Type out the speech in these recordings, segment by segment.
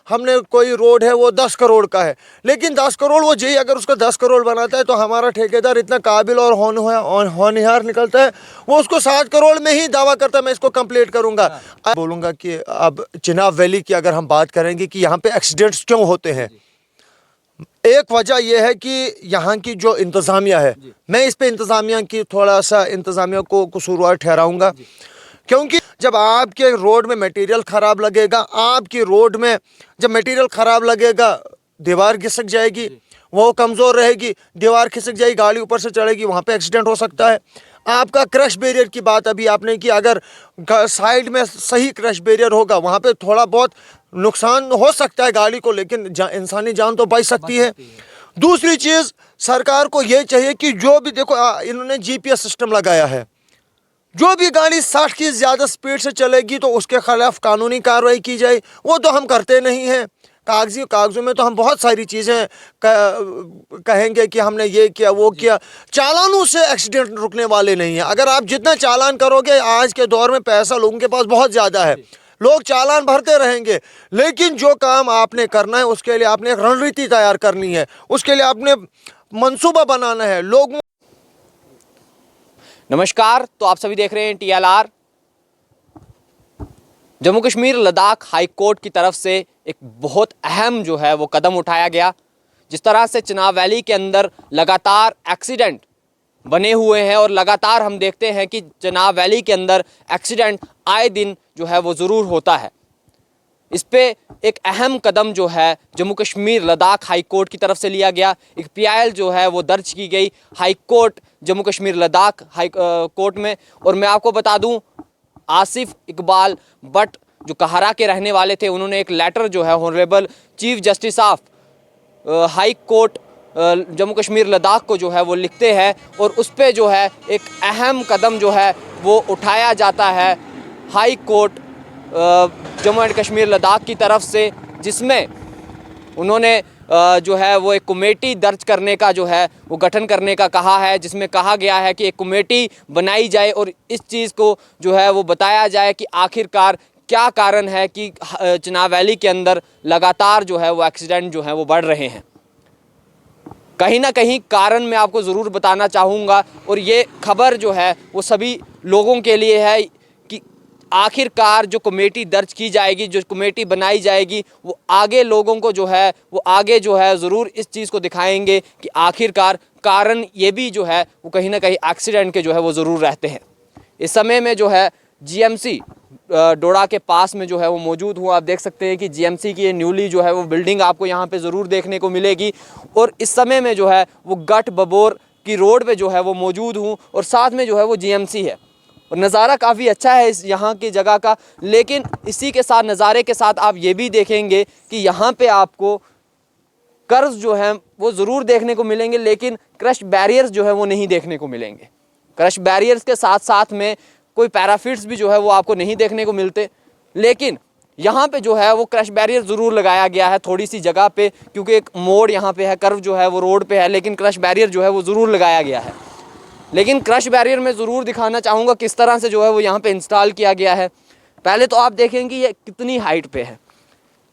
हमने कोई रोड है वो 10 करोड़ का है, लेकिन 10 करोड़ वो जी अगर उसको 10 करोड़ बनाता है तो हमारा ठेकेदार इतना काबिल और होनहार निकलता है, वो उसको 7 करोड़ में ही दावा करता है मैं इसको कंप्लीट करूंगा। अब बोलूँगा कि अब चिनाब वैली की अगर हम बात करेंगे कि यहाँ पे एक्सीडेंट्स क्यों होते हैं, एक वजह यह है कि यहाँ की जो इंतज़ामिया है, मैं इस पे इंतज़ामिया की थोड़ा सा इंतज़ामिया को कसूरवार ठहराऊंगा, क्योंकि जब आपके रोड में मटेरियल ख़राब लगेगा, आपकी रोड में जब मटेरियल ख़राब लगेगा दीवार घिसक जाएगी, वो कमज़ोर रहेगी, दीवार खिसक जाएगी, गाड़ी ऊपर से चढ़ेगी, वहाँ पे एक्सीडेंट हो सकता है। आपका क्रश बैरियर की बात अभी आपने की, अगर साइड में सही क्रश बैरियर होगा वहाँ पे थोड़ा बहुत नुकसान हो सकता है गाड़ी को, लेकिन इंसानी जान तो बच सकती है। दूसरी चीज़ सरकार को ये चाहिए कि जो भी देखो इन्होंने जीपीएस सिस्टम लगाया है, जो भी गाड़ी 60 की ज़्यादा स्पीड से चलेगी तो उसके खिलाफ कानूनी कार्रवाई की जाए, वो तो हम करते नहीं हैं। कागज़ों में तो हम बहुत सारी चीज़ें कहेंगे कि हमने ये किया वो किया, चालानों से एक्सीडेंट रुकने वाले नहीं हैं। अगर आप जितना चालान करोगे, आज के दौर में पैसा लोगों के पास बहुत ज़्यादा है, लोग चालान भरते रहेंगे, लेकिन जो काम आपने करना है उसके लिए आपने एक रणनीति तैयार करनी है, उसके लिए आपने मंसूबा बनाना है। लोग नमस्कार, तो आप सभी देख रहे हैं TLR। Jammu Kashmir Ladakh high court की तरफ से एक बहुत अहम जो है वो कदम उठाया गया। जिस तरह से चिनाब वैली के अंदर लगातार एक्सीडेंट बने हुए हैं और लगातार हम देखते हैं कि चिनाब वैली के अंदर एक्सीडेंट आए दिन जो है वो ज़रूर होता है। इस पे एक अहम कदम जो है जम्मू कश्मीर लद्दाख हाई कोर्ट की तरफ से लिया गया। एक PIL जो है वो दर्ज की गई high court Jammu Kashmir Ladakh high court में। और मैं आपको बता दूं, आसिफ इकबाल बट जो कहारा के रहने वाले थे, उन्होंने एक लेटर जो है honourable chief justice of high court Jammu Kashmir Ladakh को जो है वो लिखते हैं और उस पर जो है एक अहम कदम जो है वो उठाया जाता है high court Jammu and Kashmir Ladakh की तरफ से, जिसमें उन्होंने जो है वो एक कमेटी दर्ज करने का जो है वो गठन करने का कहा है, जिसमें कहा गया है कि एक कमेटी बनाई जाए और इस चीज़ को जो है वो बताया जाए कि आखिरकार क्या कारण है कि चिनाब वैली के अंदर लगातार जो है वो एक्सीडेंट जो है वो बढ़ रहे हैं। कहीं ना कहीं कारण मैं आपको ज़रूर बताना चाहूँगा और ये खबर जो है वो सभी लोगों के लिए है कि आखिरकार जो कमेटी दर्ज की जाएगी, जो कमेटी बनाई जाएगी, वो आगे लोगों को जो है वो आगे जो है ज़रूर इस चीज़ को दिखाएंगे कि आखिरकार कारण ये भी जो है वो कहीं ना कहीं एक्सीडेंट के जो है वो ज़रूर रहते हैं। इस समय में जो है GMC डोडा के पास में जो है वो मौजूद हूँ। आप देख सकते हैं कि GMC की ये न्यूली जो है वो बिल्डिंग आपको यहाँ पे ज़रूर देखने को मिलेगी और इस समय में जो है वो गट बबोर की रोड पे जो है वो मौजूद हूँ और साथ में जो है वो GMC है और नज़ारा काफ़ी अच्छा है इस यहाँ की जगह का। लेकिन इसी के साथ नज़ारे के साथ आप ये भी देखेंगे कि यहाँ पे आपको कर्व्स जो हैं वो ज़रूर देखने को मिलेंगे, लेकिन क्रश बैरियर्स जो है वो नहीं देखने को मिलेंगे। क्रश बैरियर्स के साथ साथ में कोई पैराफिट्स भी जो है वो आपको नहीं देखने को मिलते, लेकिन यहाँ पे जो है वो क्रश बैरियर ज़रूर लगाया गया है थोड़ी सी जगह पे, क्योंकि एक मोड़ यहाँ पे है, कर्व जो है वो रोड पे है, लेकिन क्रश बैरियर जो है वो ज़रूर लगाया गया है। लेकिन क्रश बैरियर में ज़रूर दिखाना चाहूँगा किस तरह से जो है वो यहाँ पे इंस्टॉल किया गया है। पहले तो आप देखेंगे ये कितनी हाइट पे है।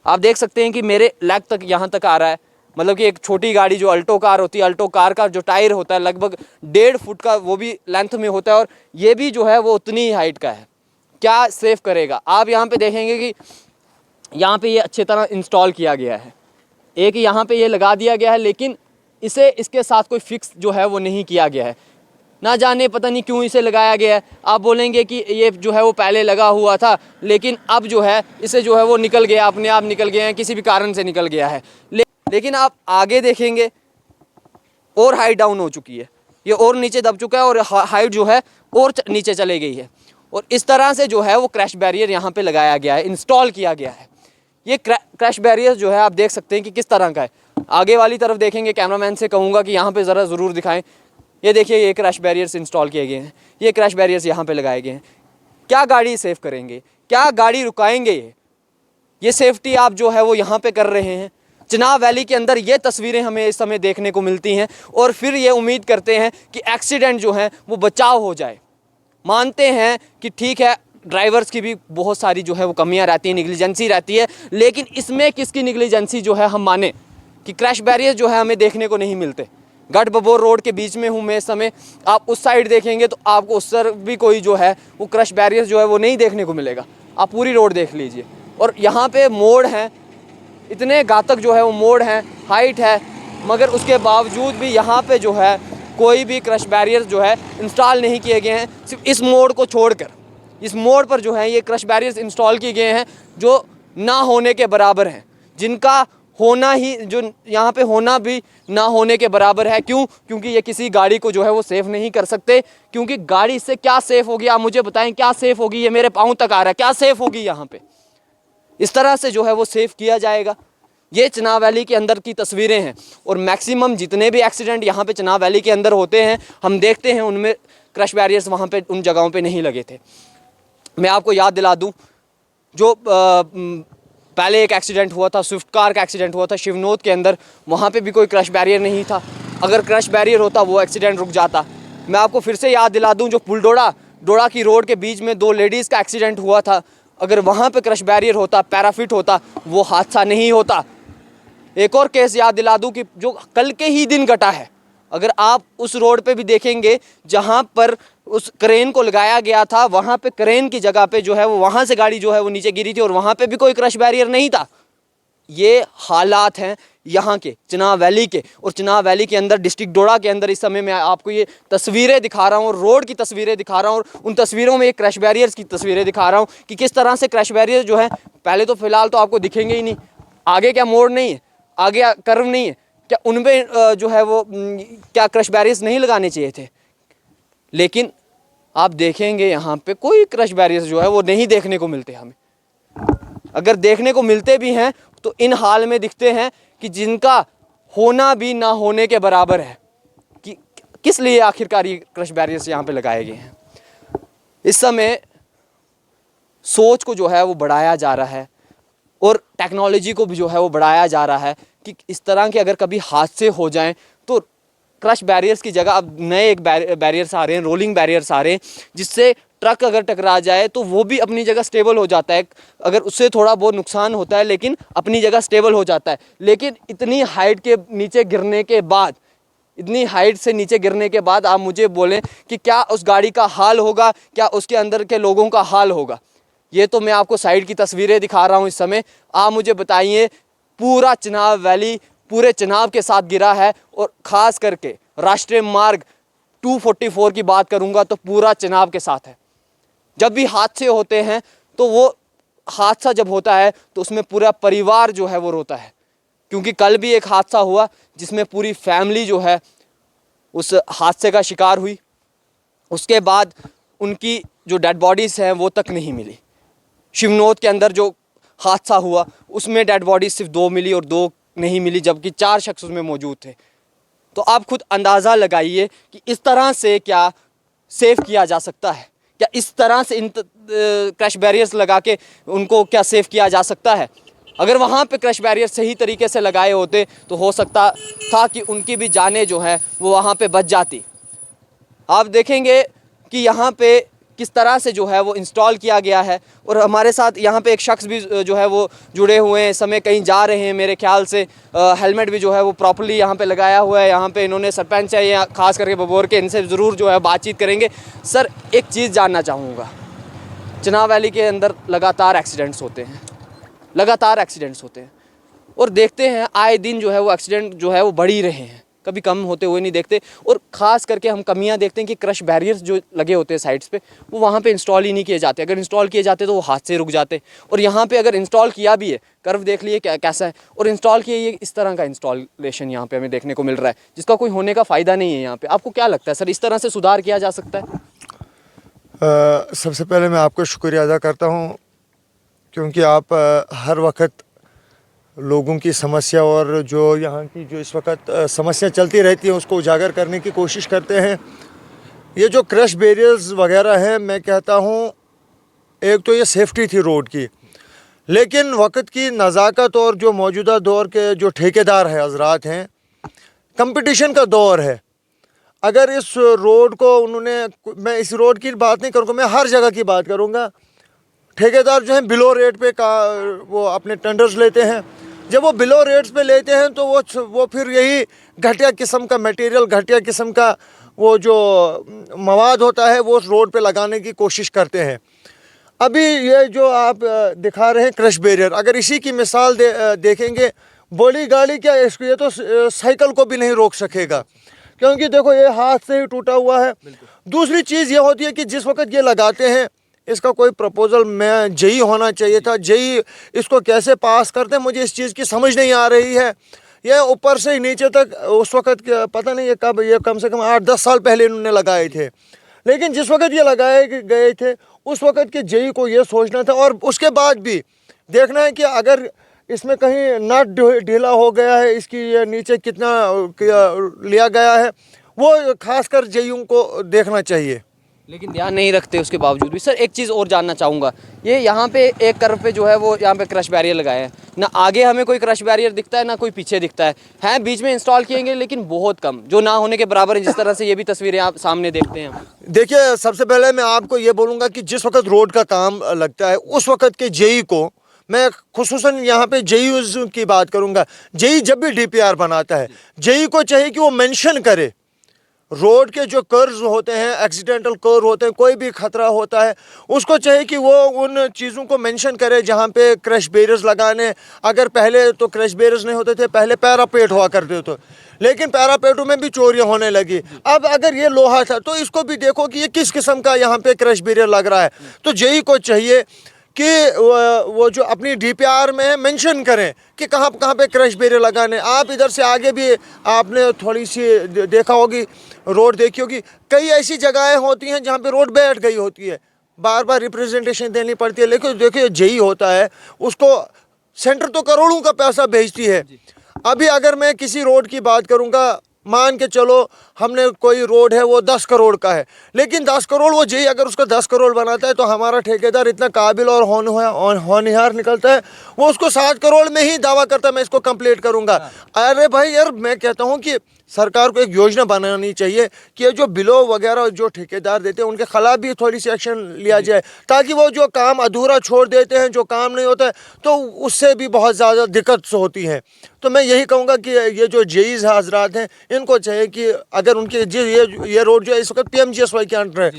आप देख सकते हैं कि मेरे लेग तक यहाँ तक आ रहा है, मतलब कि एक छोटी गाड़ी जो अल्टो कार होती है, अल्टो कार का जो टायर होता है लगभग 1.5 फुट का वो भी लेंथ में होता है और ये भी जो है वो उतनी ही हाइट का है। क्या सेव करेगा। आप यहाँ पे देखेंगे कि यहाँ पे ये अच्छी तरह इंस्टॉल किया गया है, एक यहाँ पे ये लगा दिया गया है, लेकिन इसे इसके साथ कोई फिक्स जो है वो नहीं किया गया है। ना जाने पता नहीं क्यों इसे लगाया गया है। आप बोलेंगे कि ये जो है वो पहले लगा हुआ था, लेकिन अब जो है इसे जो है वो निकल गया, अपने आप निकल गया है, किसी भी कारण से निकल गया है। लेकिन आप आगे देखेंगे और हाइट डाउन हो चुकी है, ये और नीचे दब चुका है और हाइट जो है और नीचे चले गई है। और इस तरह से जो है वो क्रैश बैरियर यहाँ पे लगाया गया है, इंस्टॉल किया गया है। ये क्रैश बैरियर जो है आप देख सकते हैं कि किस तरह का है। आगे वाली तरफ देखेंगे, कैमरामैन से कहूँगा कि यहाँ पे ज़रा ज़रूर दिखाएं। ये देखिए, ये क्रैश बैरियर्स इंस्टॉल किए गए हैं, ये क्रैश बैरियर्स यहाँ पे लगाए गए हैं। क्या गाड़ी सेव करेंगे, क्या गाड़ी रुकाएंगे? ये सेफ्टी आप जो है वो यहाँ पे कर रहे हैं। चिनाब वैली के अंदर ये तस्वीरें हमें इस समय देखने को मिलती हैं और फिर ये उम्मीद करते हैं कि एक्सीडेंट जो है वो बचाव हो जाए। मानते हैं कि ठीक है, ड्राइवर्स की भी बहुत सारी जो है वो कमियां रहती हैं, निग्लिजेंसी रहती है। लेकिन इसमें किसकी निग्लिजेंसी जो है हम माने कि क्रैश बैरियर जो है हमें देखने को नहीं मिलते। गढ़ बबोर रोड के बीच में हूँ मैं इस समय, आप उस साइड देखेंगे तो आपको उस तरफ भी कोई जो है वो क्रश बैरियर जो है वो नहीं देखने को मिलेगा। आप पूरी रोड देख लीजिए। और यहाँ पे मोड़ हैं, इतने घातक जो है वो मोड़ हैं, हाइट है, मगर उसके बावजूद भी यहाँ पे जो है कोई भी क्रश बैरियर जो है इंस्टॉल नहीं किए गए हैं। सिर्फ इस मोड़ को छोड़कर, इस मोड़ पर जो है ये क्रश बैरियर्स इंस्टॉल किए गए हैं जो ना होने के बराबर हैं, जिनका होना ही जो यहाँ पे होना भी ना होने के बराबर है। क्यों? क्योंकि ये किसी गाड़ी को जो है वो सेफ़ नहीं कर सकते। क्योंकि गाड़ी इससे क्या सेफ़ होगी, आप मुझे बताएं, क्या सेफ़ होगी? ये मेरे पाँव तक आ रहा है, क्या सेफ़ होगी यहाँ पे? इस तरह से जो है वो सेफ़ किया जाएगा। ये चिनाब वैली के अंदर की तस्वीरें हैं और मैक्सिमम जितने भी एक्सीडेंट यहाँ पे चिनाब वैली के अंदर होते हैं हम देखते हैं उनमें क्रश बैरियर्स वहाँ पे उन जगहों पे नहीं लगे थे। मैं आपको याद दिला दूँ, जो पहले एक एक्सीडेंट हुआ था, स्विफ्ट कार का एक्सीडेंट हुआ था शिवनोद के अंदर, वहाँ पे भी कोई क्रश बैरियर नहीं था। अगर क्रश बैरियर होता वो एक्सीडेंट रुक जाता। मैं आपको फिर से याद दिला दूँ, जो पुलडोड़ा की रोड के बीच में 2 लेडीज़ का एक्सीडेंट हुआ था, अगर वहाँ पे क्रश बैरियर होता, पैराफिट होता, वो हादसा नहीं होता। एक और केस याद दिला दूँ कि जो कल के ही दिन घटा है, अगर आप उस रोड पे भी देखेंगे जहाँ पर उस क्रेन को लगाया गया था, वहाँ पे क्रेन की जगह पे जो है वो वहाँ से गाड़ी जो है वो नीचे गिरी थी और वहाँ पे भी कोई क्रश बैरियर नहीं था। ये हालात हैं यहाँ के चिनाब वैली के। और चिनाब वैली के अंदर, डिस्ट्रिक्ट डोडा के अंदर, इस समय मैं आपको ये तस्वीरें दिखा रहा हूँ, रोड की तस्वीरें दिखा रहा हूँ और उन तस्वीरों में ये क्रश बैरियर्स की तस्वीरें दिखा रहा हूँ कि किस तरह से क्रश बैरियर जो है, पहले तो फ़िलहाल तो आपको दिखेंगे ही नहीं। आगे क्या मोड़ नहीं है, आगे कर्व नहीं है क्या, उनमें जो है वो क्या क्रश बैरियर्स नहीं लगाने चाहिए थे? लेकिन आप देखेंगे यहाँ पे कोई क्रश बैरियर्स जो है वो नहीं देखने को मिलते हमें। अगर देखने को मिलते भी हैं तो इन हाल में दिखते हैं कि जिनका होना भी ना होने के बराबर है। कि किस लिए आखिरकार ये क्रश बैरियर्स यहाँ पे लगाए गए हैं? इस समय सोच को जो है वो बढ़ाया जा रहा है और टेक्नोलॉजी को भी जो है वो बढ़ाया जा रहा है कि इस तरह के अगर कभी हादसे हो जाएं तो क्रश बैरियर्स की जगह अब नए एक बैरियर्स आ रहे हैं, रोलिंग बैरियर्स आ रहे हैं, जिससे ट्रक अगर टकरा जाए तो वो भी अपनी जगह स्टेबल हो जाता है। अगर उससे थोड़ा बहुत नुकसान होता है लेकिन अपनी जगह स्टेबल हो जाता है। लेकिन इतनी हाइट के नीचे गिरने के बाद, इतनी हाइट से नीचे गिरने के बाद आप मुझे बोलें कि क्या उस गाड़ी का हाल होगा, क्या उसके अंदर के लोगों का हाल होगा? ये तो मैं आपको साइड की तस्वीरें दिखा रहा हूँ इस समय। आप मुझे बताइए, पूरा चिनाब वैली पूरे चिनाब के साथ गिरा है और ख़ास करके राष्ट्रीय मार्ग 244 की बात करूँगा तो पूरा चिनाब के साथ है। जब भी हादसे होते हैं तो वो हादसा जब होता है तो उसमें पूरा परिवार जो है वो रोता है। क्योंकि कल भी एक हादसा हुआ जिसमें पूरी फैमिली जो है उस हादसे का शिकार हुई। उसके बाद उनकी जो डेड बॉडीज़ हैं वो तक नहीं मिली। शिवनोद के अंदर जो हादसा हुआ उसमें डेड बॉडीज सिर्फ 2 मिली और 2 नहीं मिली, जबकि 4 शख्स उसमें मौजूद थे। तो आप खुद अंदाज़ा लगाइए कि इस तरह से क्या सेव किया जा सकता है? क्या इस तरह से इन क्रश बैरियर्स लगा के उनको क्या सेव किया जा सकता है? अगर वहाँ पे क्रश बैरियर सही तरीके से लगाए होते तो हो सकता था कि उनकी भी जानें जो है वो वहाँ पे बच जाती। आप देखेंगे कि यहाँ पे किस तरह से जो है वो इंस्टॉल किया गया है। और हमारे साथ यहाँ पे एक शख्स भी जो है वो जुड़े हुए हैं, इस समय कहीं जा रहे हैं मेरे ख्याल से। हेलमेट भी जो है वो प्रॉपर्ली यहाँ पे लगाया हुआ है। यहाँ पे इन्होंने सरपंच है या ख़ास करके बबोर के, इनसे ज़रूर जो है बातचीत करेंगे। सर, एक चीज़ जानना चाहूँगा, चिनाब वैली के अंदर लगातार एक्सीडेंट्स होते हैं और देखते हैं आए दिन जो है वो एक्सीडेंट जो है वो बढ़ ही रहे हैं, कभी कम होते हुए नहीं देखते। और ख़ास करके हम कमियां देखते हैं कि क्रश बैरियर्स जो लगे होते हैं साइड्स पे वो वहाँ पे इंस्टॉल ही नहीं किए जाते। अगर इंस्टॉल किए जाते तो वो हादसे रुक जाते। और यहाँ पे अगर इंस्टॉल किया भी है, कर्व देख लिए कैसा है, और इंस्टॉल किए, ये इस तरह का इंस्टॉलेशन यहाँ पे हमें देखने को मिल रहा है जिसका कोई होने का फ़ायदा नहीं है यहाँ पे। आपको क्या लगता है सर, इस तरह से सुधार किया जा सकता है? सबसे पहले मैं आपका शुक्रिया अदा करता हूँ क्योंकि आप हर वक्त लोगों की समस्या और जो यहाँ की जो इस वक्त समस्या चलती रहती है उसको उजागर करने की कोशिश करते हैं। ये जो क्रश बैरियर्स वगैरह हैं, मैं कहता हूँ एक तो ये सेफ्टी थी रोड की, लेकिन वक्त की नज़ाकत और जो मौजूदा दौर के जो ठेकेदार हैं हजरात हैं, कंपटीशन का दौर है। अगर इस रोड को उन्होंने, मैं इस रोड की बात नहीं करूँगा, मैं हर जगह की बात करूँगा, ठेकेदार जो हैं बिलो रेट पे का वो अपने टेंडर्स लेते हैं। जब वो बिलो रेट्स पे लेते हैं तो वो फिर यही घटिया किस्म का मटेरियल, घटिया किस्म का वो जो मवाद होता है वो रोड पे लगाने की कोशिश करते हैं। अभी ये जो आप दिखा रहे हैं क्रश बैरियर, अगर इसी की मिसाल देखेंगे, बड़ी गाड़ी क्या इसको, ये तो साइकिल को भी नहीं रोक सकेगा, क्योंकि देखो ये हाथ से ही टूटा हुआ है। दूसरी चीज़ ये होती है कि जिस वक्त ये लगाते हैं इसका कोई प्रपोजल में जेई होना चाहिए था। जेई इसको कैसे पास करते हैं मुझे इस चीज़ की समझ नहीं आ रही है। ये ऊपर से नीचे तक उस वक्त पता नहीं ये कब, ये कम से कम 8-10 साल पहले इन्होंने लगाए थे, लेकिन जिस वक्त ये लगाए गए थे उस वक्त के जेई को ये सोचना था। और उसके बाद भी देखना है कि अगर इसमें कहीं नट ढीला हो गया है, इसकी ये नीचे कितना लिया गया है, वो खासकर जेईओं को देखना चाहिए। लेकिन ध्यान नहीं रखते उसके बावजूद भी। सर एक चीज़ और जानना चाहूँगा, ये यहाँ पे एक कर्व पे जो है वो यहाँ पे क्रश बैरियर लगाए हैं, ना आगे हमें कोई क्रश बैरियर दिखता है ना कोई पीछे दिखता है, हैं बीच में इंस्टॉल किए गए लेकिन बहुत कम, जो ना होने के बराबर है, जिस तरह से ये भी तस्वीरें आप सामने देखते हैं। देखिए, सबसे पहले मैं आपको ये बोलूँगा कि जिस वक्त रोड का काम लगता है उस वक्त के जेई को, मैं खुसूसन यहाँ पे जेई की बात करूँगा, जेई जब भी डीपीआर बनाता है जेई को चाहिए कि वो मेंशन करे रोड के जो कर्व्स होते हैं, एक्सीडेंटल कर्व होते हैं, कोई भी खतरा होता है, उसको चाहिए कि वो उन चीज़ों को मेंशन करे जहाँ पे क्रश बैरियर्स लगाने। अगर पहले तो क्रश बैरियर्स नहीं होते थे, पहले पैरापेट हुआ करते थे, लेकिन पैरापेटों में भी चोरियां होने लगी। अब अगर ये लोहा था तो इसको भी देखो कि ये किस किस्म का यहाँ पे क्रश बैरियर लग रहा है। तो जेई को चाहिए कि वो जो अपनी डीपीआर में मेंशन करें कि कहाँ कहाँ पे क्रश बैरियर लगाने। आप इधर से आगे भी आपने थोड़ी सी देखा होगी, रोड देखी होगी, कई ऐसी जगहें होती हैं जहाँ पे रोड बैठ गई होती है, बार बार रिप्रेजेंटेशन देनी पड़ती है। लेकिन देखिए जेई होता है, उसको सेंटर तो करोड़ों का पैसा भेजती है। अभी अगर मैं किसी रोड की बात करूँगा, मान के चलो हमने कोई रोड है वो 10 करोड़ का है, लेकिन 10 करोड़ वो जेई अगर उसका 10 करोड़ बनाता है तो हमारा ठेकेदार इतना काबिल और होनहार निकलता है, वो उसको 7 करोड़ में ही दावा करता है मैं इसको कंप्लीट करूंगा। अरे भाई यार, मैं कहता हूँ कि सरकार को एक योजना बनानी चाहिए कि ये जो बिलो वगैरह जो ठेकेदार देते हैं उनके खिलाफ भी थोड़ी सी एक्शन लिया जाए, ताकि वो जो काम अधूरा छोड़ देते हैं, जो काम नहीं होता है, तो उससे भी बहुत ज़्यादा दिक्कत होती है। तो मैं यही कहूँगा कि ये जो जेईज़ हजरात हैं इनको चाहिए कि अगर उनके ये रोड जो है इस वक्त पीएमजीएसवाई के अंडर है,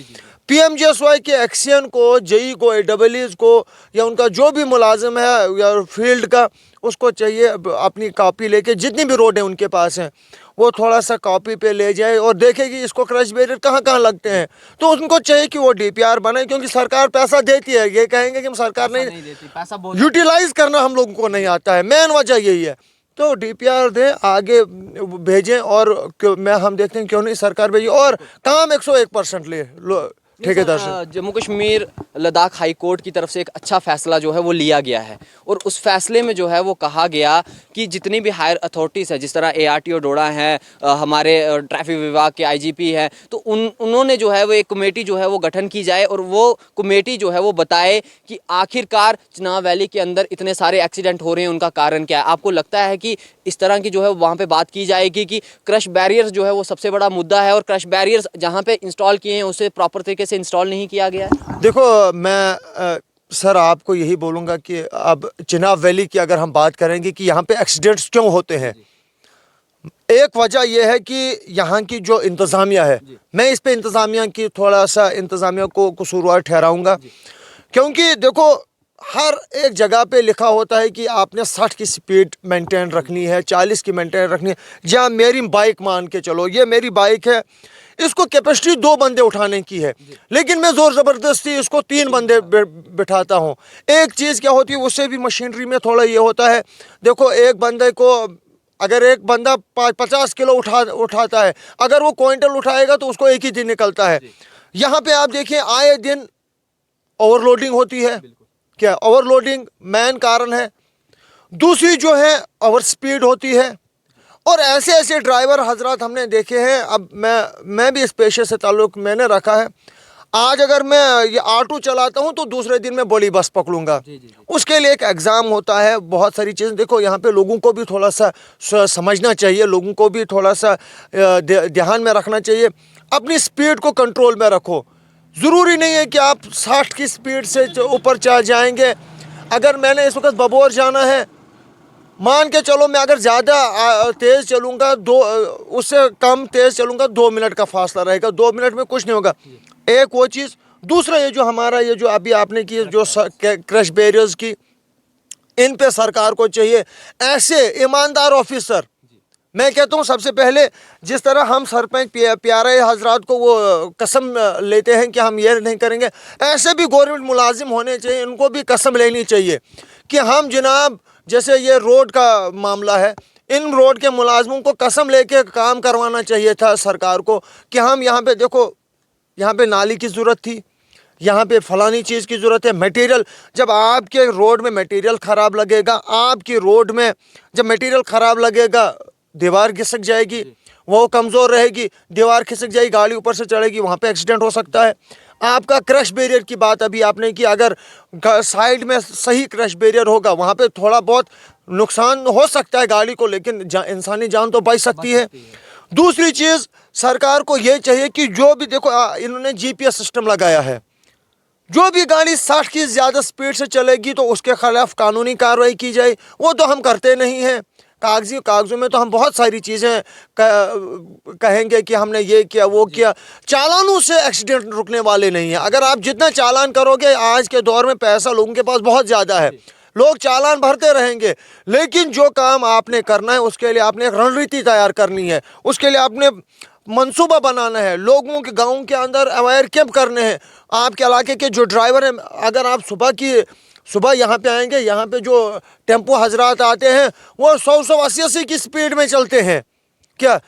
पीएमजीएसवाई के एक्शन को, जेई को, एडब्ल्यूज को, या उनका जो भी मुलाजिम है या फील्ड का, उसको चाहिए अपनी कॉपी लेके जितनी भी रोड है उनके पास हैं वो थोड़ा सा कॉपी पे ले जाए और देखे कि इसको क्रश बैरियर कहाँ कहाँ लगते हैं। तो उनको चाहिए कि वो डीपीआर बनाए, क्योंकि सरकार पैसा देती है। ये कहेंगे कि हम सरकार नहीं देती, पैसा यूटिलाइज करना हम लोगों को नहीं आता है, मेन वजह यही है। तो डीपीआर दें, आगे भेजें, और हम देखते हैं क्यों नहीं सरकार भेजे और काम 101% ले ठेकेदार से। जम्मू कश्मीर लद्दाख हाई कोर्ट की तरफ से एक अच्छा फैसला जो है वो लिया गया है, और उस फैसले में जो है वो कहा गया कि जितनी भी हायर अथॉरिटीज़ है, जिस तरह ARTO डोडा हैं, हमारे ट्रैफिक विभाग के IGP हैं, तो उन्होंने जो है वो एक कमेटी जो है वो गठन की जाए, और वो कमेटी जो है वो बताए कि आखिरकार चिनाब वैली के अंदर इतने सारे एक्सीडेंट हो रहे हैं, उनका कारण क्या है। आपको लगता है कि इस तरह की जो है वहाँ पे बात की जाएगी कि क्रश बैरियर्स जो है वो सबसे बड़ा मुद्दा है, और क्रश बैरियर्स जहाँ पे इंस्टॉल किए हैं उसे प्रॉपर तरीके से इंस्टॉल नहीं किया गया है? देखो, मैं सर आपको यही बोलूँगा कि अब चिनाब वैली की अगर हम बात करेंगे कि यहाँ पे एक्सीडेंट्स क्यों होते हैं, एक वजह यह है कि यहाँ की जो इंतज़ामिया है, मैं इस पे इंतज़ामिया की थोड़ा सा इंतज़ामिया को कसूरवार ठहराऊँगा, क्योंकि देखो हर एक जगह पे लिखा होता है कि आपने 60 की स्पीड मेंटेन रखनी है, 40 की मेंटेन रखनी है। जहाँ मेरी बाइक मान के चलो, ये मेरी बाइक है, इसको कैपेसिटी 2 बंदे उठाने की है, लेकिन मैं ज़ोर ज़बरदस्ती इसको 3 बंदे बिठाता हूँ। एक चीज़ क्या होती है, उससे भी मशीनरी में थोड़ा ये होता है, देखो एक बंदे को, अगर एक बंदा 50 किलो उठाता है, अगर वो क्विंटल उठाएगा तो उसको एक ही दिन निकलता है। यहाँ पे आप देखिए आए दिन ओवरलोडिंग होती है। क्या ओवरलोडिंग मेन कारण है। दूसरी जो है ओवर स्पीड होती है, और ऐसे ऐसे ड्राइवर हजरात हमने देखे हैं। अब मैं भी इस पेशे से ताल्लुक़ मैंने रखा है। आज अगर मैं ये ऑटो चलाता हूँ तो दूसरे दिन मैं बड़ी बस पकड़ूंगा। उसके लिए एक एग्ज़ाम होता है, बहुत सारी चीज़ें। देखो यहाँ पे लोगों को भी थोड़ा सा समझना चाहिए, लोगों को भी थोड़ा सा ध्यान में रखना चाहिए। अपनी स्पीड को कंट्रोल में रखो। ज़रूरी नहीं है कि आप 60 की स्पीड से ऊपर चढ़ जाएंगे। अगर मैंने इस वक्त बबोर जाना है, मान के चलो मैं अगर ज़्यादा तेज़ चलूँगा, उससे कम तेज़ चलूँगा, 2 मिनट का फासला रहेगा, 2 मिनट में कुछ नहीं होगा। एक वो चीज़। दूसरा ये जो हमारा ये जो अभी आपने की जो क्रश बैरियर्स की, इन पे सरकार को चाहिए ऐसे ईमानदार ऑफिसर। मैं कहता हूँ सबसे पहले जिस तरह हम सरपंच प्यारे हजरात को वो कसम लेते हैं कि हम ये नहीं करेंगे, ऐसे भी गवर्नमेंट मुलाजिम होने चाहिए, इनको भी कसम लेनी चाहिए कि हम जनाब, जैसे ये रोड का मामला है, इन रोड के मुलाजमों को कसम लेके काम करवाना चाहिए था सरकार को कि हम यहाँ पे देखो, यहाँ पे नाली की ज़रूरत थी, यहाँ पे फलानी चीज़ की ज़रूरत है, मटेरियल। जब आपके रोड में मटेरियल ख़राब लगेगा, आपकी रोड में जब मटेरियल ख़राब लगेगा, दीवार खिसक जाएगी, वो कमज़ोर रहेगी, दीवार खिसक जाएगी, गाड़ी ऊपर से चढ़ेगी, वहाँ पे एक्सीडेंट हो सकता है। आपका क्रश बैरियर की बात अभी आपने की, अगर साइड में सही क्रश बैरियर होगा, वहाँ पे थोड़ा बहुत नुकसान हो सकता है गाड़ी को, लेकिन इंसानी जान तो बच सकती है। दूसरी चीज़, सरकार को ये चाहिए कि जो भी देखो, इन्होंने GPS सिस्टम लगाया है, जो भी गाड़ी 60 की ज़्यादा स्पीड से चलेगी तो उसके खिलाफ कानूनी कार्रवाई की जाए। वो तो हम करते नहीं हैं। कागज़ों में तो हम बहुत सारी चीज़ें कहेंगे कि हमने ये किया वो किया। चालानों से एक्सीडेंट रुकने वाले नहीं हैं। अगर आप जितना चालान करोगे, आज के दौर में पैसा लोगों के पास बहुत ज़्यादा है, लोग चालान भरते रहेंगे, लेकिन जो काम आपने करना है उसके लिए आपने एक रणनीति तैयार करनी है, उसके लिए आपने मंसूबा बनाना है, लोगों के गाँव के अंदर अवेयर कैंप करने हैं। आपके इलाके के जो ड्राइवर हैं, अगर आप सुबह यहाँ पे आएंगे, यहाँ पे जो टेम्पो हजरात आते हैं वो 100-180 की स्पीड में चलते हैं। क्या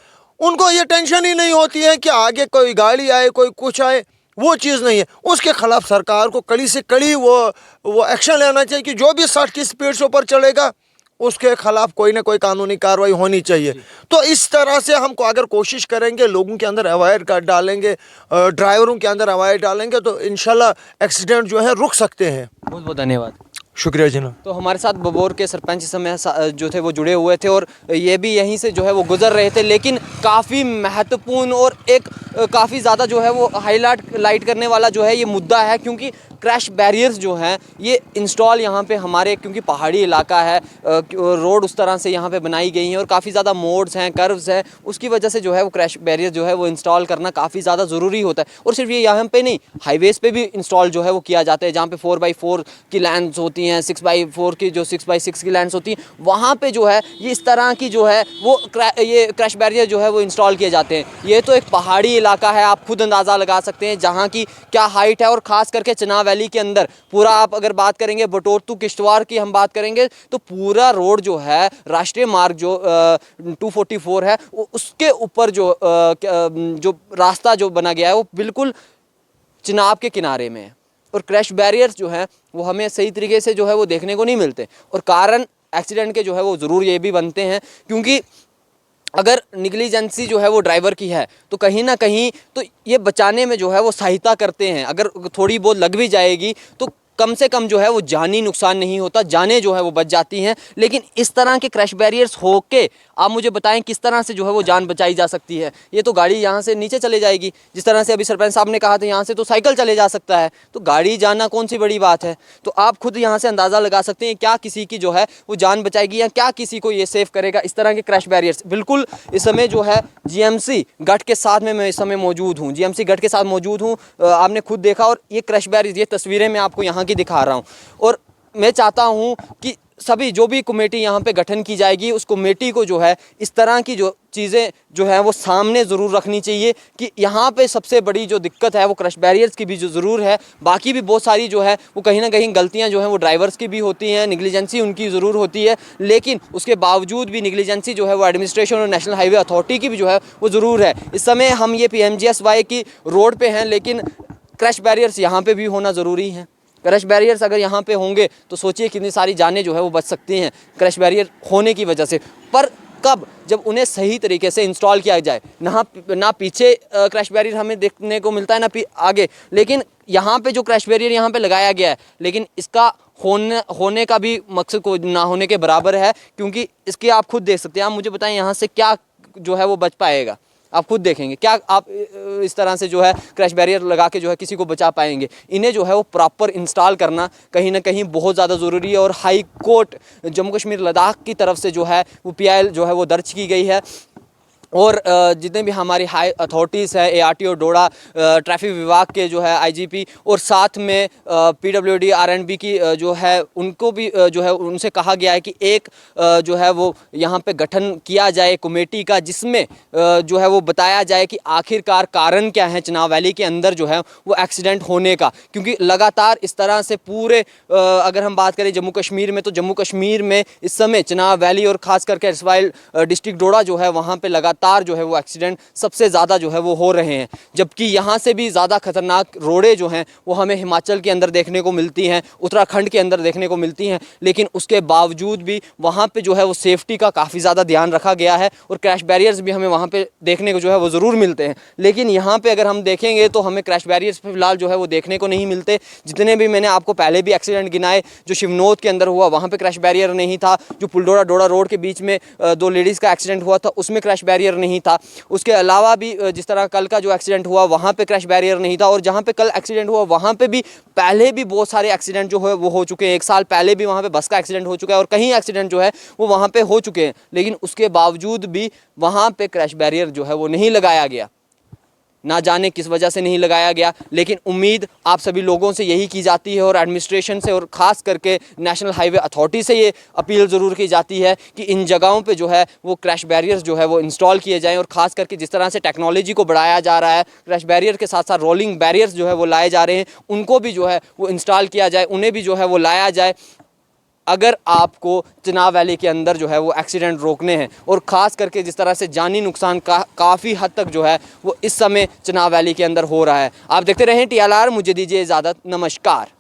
उनको ये टेंशन ही नहीं होती है कि आगे कोई गाड़ी आए, कोई कुछ आए? वो चीज़ नहीं है। उसके खिलाफ सरकार को कड़ी से कड़ी वो एक्शन लेना चाहिए कि जो भी 60 की स्पीड से ऊपर चलेगा उसके खिलाफ कोई ना कोई कानूनी कार्रवाई होनी चाहिए। तो इस तरह से हमको अगर कोशिश करेंगे, लोगों के अंदर अवेयर कर डालेंगे, ड्राइवरों के अंदर अवेयर डालेंगे, तो इंशाल्लाह एक्सीडेंट जो है रुक सकते हैं। बहुत बहुत धन्यवाद। शुक्रिया जनाब। तो हमारे साथ बबोर के सरपंच इस समय जो थे वो जुड़े हुए थे और ये भी यहीं से जो है वो गुजर रहे थे, लेकिन काफ़ी महत्वपूर्ण और एक काफ़ी ज़्यादा जो है वो हाईलाइट करने वाला जो है ये मुद्दा है, क्योंकि क्रैश बैरियर्स जो हैं ये इंस्टॉल यहाँ पे हमारे, क्योंकि पहाड़ी इलाका है, रोड उस तरह से यहाँ पे बनाई गई हैं और काफ़ी ज़्यादा मोड्स हैं, कर्व्स हैं, उसकी वजह से जो है वो क्रैश बैरियर जो है वो इंस्टॉल करना काफ़ी ज़्यादा ज़रूरी होता है। और सिर्फ ये यहाँ पे नहीं, हाईवेज़ पे भी इंस्टॉल जो है वो किया जाता है, जहाँ पे 4x4 की लाइन्स होती हैं, 6x4 की जो 6x6 की लाइन्स होती हैं, वहाँ पे जो है ये इस तरह की जो है वो ये क्रैश बैरियर जो है वो इंस्टॉल किए जाते हैं। ये तो एक पहाड़ी इलाका है, आप खुद अंदाज़ा लगा सकते हैं जहाँ की क्या हाइट है, और ख़ास करके चनाब वैली के अंदर पूरा, आप अगर बात करेंगे बटोर टू किश्तवाड़ की हम बात करेंगे, तो पूरा रोड जो है, राष्ट्रीय मार्ग जो 244 है, उसके ऊपर जो रास्ता जो बना गया है वो बिल्कुल चिनाब के किनारे में है। और क्रैश बैरियर्स जो हैं वो हमें सही तरीके से जो है वो देखने को नहीं मिलते, और कारण एक्सीडेंट के जो है वो ज़रूर ये भी बनते हैं, क्योंकि अगर निगलिजेंसी जो है वो ड्राइवर की है तो कहीं ना कहीं तो ये बचाने में जो है वो सहायता करते हैं। अगर थोड़ी बहुत लग भी जाएगी तो कम से कम जो है वो जानी नुकसान नहीं होता, जानें जो है वो बच जाती हैं। लेकिन इस तरह के क्रैश बैरियर्स होके आप मुझे बताएं किस तरह से जो है वो जान बचाई जा सकती है। ये तो गाड़ी यहाँ से नीचे चले जाएगी, जिस तरह से अभी सरपंच साहब ने कहा था यहाँ से तो साइकिल चले जा सकता है, तो गाड़ी जाना कौन सी बड़ी बात है। तो आप खुद यहाँ से अंदाज़ा लगा सकते हैं क्या किसी की जो है वो जान बचाएगी या क्या किसी को ये सेव करेगा इस तरह के क्रैश बैरियर्स। बिल्कुल इस समय जो है GMC गढ़ के साथ में मैं इस समय मौजूद हूँ, GMC गढ़ के साथ मौजूद हूँ, आपने खुद देखा। और ये क्रैश बैरियर्स, ये तस्वीरें मैं आपको यहाँ की दिखा रहा हूँ, और मैं चाहता हूँ कि सभी जो भी कमेटी यहाँ पे गठन की जाएगी उस कमेटी को जो है इस तरह की जो चीज़ें जो है वो सामने ज़रूर रखनी चाहिए कि यहाँ पे सबसे बड़ी जो दिक्कत है वो क्रश बैरियर्स की भी जो ज़रूर है, बाकी भी बहुत सारी जो है वो कहीं ना कहीं गलतियाँ जो हैं वो ड्राइवर्स की भी होती हैं, निगलिजेंसी उनकी ज़रूर होती है, लेकिन उसके बावजूद भी निगलिजेंसी जो है वो एडमिनिस्ट्रेशन और नेशनल हाईवे अथॉरिटी की भी जो है वो ज़रूर है। इस समय हम ये PMGSY की रोड पर हैं, लेकिन क्रश बैरियर्स यहाँ पर भी होना ज़रूरी है। क्रश बैरियर्स अगर यहाँ पे होंगे तो सोचिए कितनी सारी जानें जो है वो बच सकती हैं क्रश बैरियर होने की वजह से। पर कब? जब उन्हें सही तरीके से इंस्टॉल किया जाए। ना पीछे क्रश बैरियर हमें देखने को मिलता है ना आगे, लेकिन यहाँ पे जो क्रश बैरियर यहाँ पे लगाया गया है, लेकिन इसका होने का भी मकसद को ना होने के बराबर है, क्योंकि इसके आप खुद देख सकते हैं। आप मुझे बताएं यहाँ से क्या जो है वो बच पाएगा। आप खुद देखेंगे। क्या आप इस तरह से जो है क्रैश बैरियर लगा के जो है किसी को बचा पाएंगे? इन्हें जो है वो प्रॉपर इंस्टॉल करना कहीं ना कहीं बहुत ज़्यादा ज़रूरी है। और हाई कोर्ट जम्मू कश्मीर लद्दाख की तरफ से जो है वो PIL जो है वो दर्ज की गई है। और जितने भी हमारी हाई अथॉरिटीज़ है, ARTO डोडा, ट्रैफिक विभाग के जो है IGP और साथ में PWD RNB की जो है उनको भी जो है उनसे कहा गया है कि एक जो है वो यहाँ पे गठन किया जाए कमेटी का, जिसमें जो है वो बताया जाए कि आखिरकार कारण क्या है चिनाब वैली के अंदर जो है वो एक्सीडेंट होने का। क्योंकि लगातार इस तरह से पूरे अगर हम बात करें जम्मू कश्मीर में, तो जम्मू कश्मीर में इस समय चिनाब वैली और ख़ास करके रसवाइल डिस्ट्रिक्ट डोडा जो है वहाँ पे लगातार जो है वो एक्सीडेंट सबसे ज़्यादा जो है वो हो रहे हैं। जबकि यहाँ से भी ज़्यादा खतरनाक रोडें जो हैं वो हमें हिमाचल के अंदर देखने को मिलती हैं, उत्तराखंड के अंदर देखने को मिलती हैं। लेकिन उसके बावजूद भी वहाँ पे जो है वो सेफ्टी का काफ़ी ज़्यादा ध्यान रखा गया है और क्रैश बैरियर्स भी हमें वहाँ पे देखने को जो है वो ज़रूर मिलते हैं। लेकिन यहाँ पे अगर हम देखेंगे तो हमें क्रैश बैरियर्स फिलहाल जो है वो देखने को नहीं मिलते। जितने भी मैंने आपको पहले भी एक्सीडेंट गिनाए, जो शिवनोद के अंदर हुआ वहाँ पे क्रैश बैरियर नहीं था, जो पुलडोड़ा डोडा रोड के बीच में 2 लेडीज़ का एक्सीडेंट हुआ था उसमें क्रैश बैरियर नहीं था। उसके अलावा भी जिस तरह कल का जो एक्सीडेंट हुआ वहाँ पे क्रैश बैरियर नहीं था। और जहाँ पे कल एक्सीडेंट हुआ वहाँ पे भी पहले भी बहुत सारे एक्सीडेंट जो है वो हो चुके हैं। 1 साल पहले भी वहाँ पे बस का एक्सीडेंट हो चुका है और कहीं एक्सीडेंट जो है वो वहाँ पे हो चुके हैं। लेकिन उसके बावजूद भी वहाँ पे क्रैश बैरियर जो है वो नहीं लगाया गया। ना जाने किस वजह से नहीं लगाया गया। लेकिन उम्मीद आप सभी लोगों से यही की जाती है और एडमिनिस्ट्रेशन से और ख़ास करके नेशनल हाईवे अथॉरिटी से ये अपील ज़रूर की जाती है कि इन जगहों पे जो है वो क्रैश बैरियर्स जो है वो इंस्टॉल किए जाएं। और ख़ास करके जिस तरह से टेक्नोलॉजी को बढ़ाया जा रहा है, क्रैश बैरियर के साथ साथ रोलिंग बैरियर्स जो है वो लाए जा रहे हैं, उनको भी जो है वो इंस्टॉल किया जाए, उन्हें भी जो है वो लाया जाए। अगर आपको चिनाब वैली के अंदर जो है वो एक्सीडेंट रोकने हैं और ख़ास करके जिस तरह से जानी नुकसान काफ़ी हद तक जो है वो इस समय चिनाब वैली के अंदर हो रहा है। आप देखते रहें TLR, मुझे दीजिए इजाज़त, नमस्कार।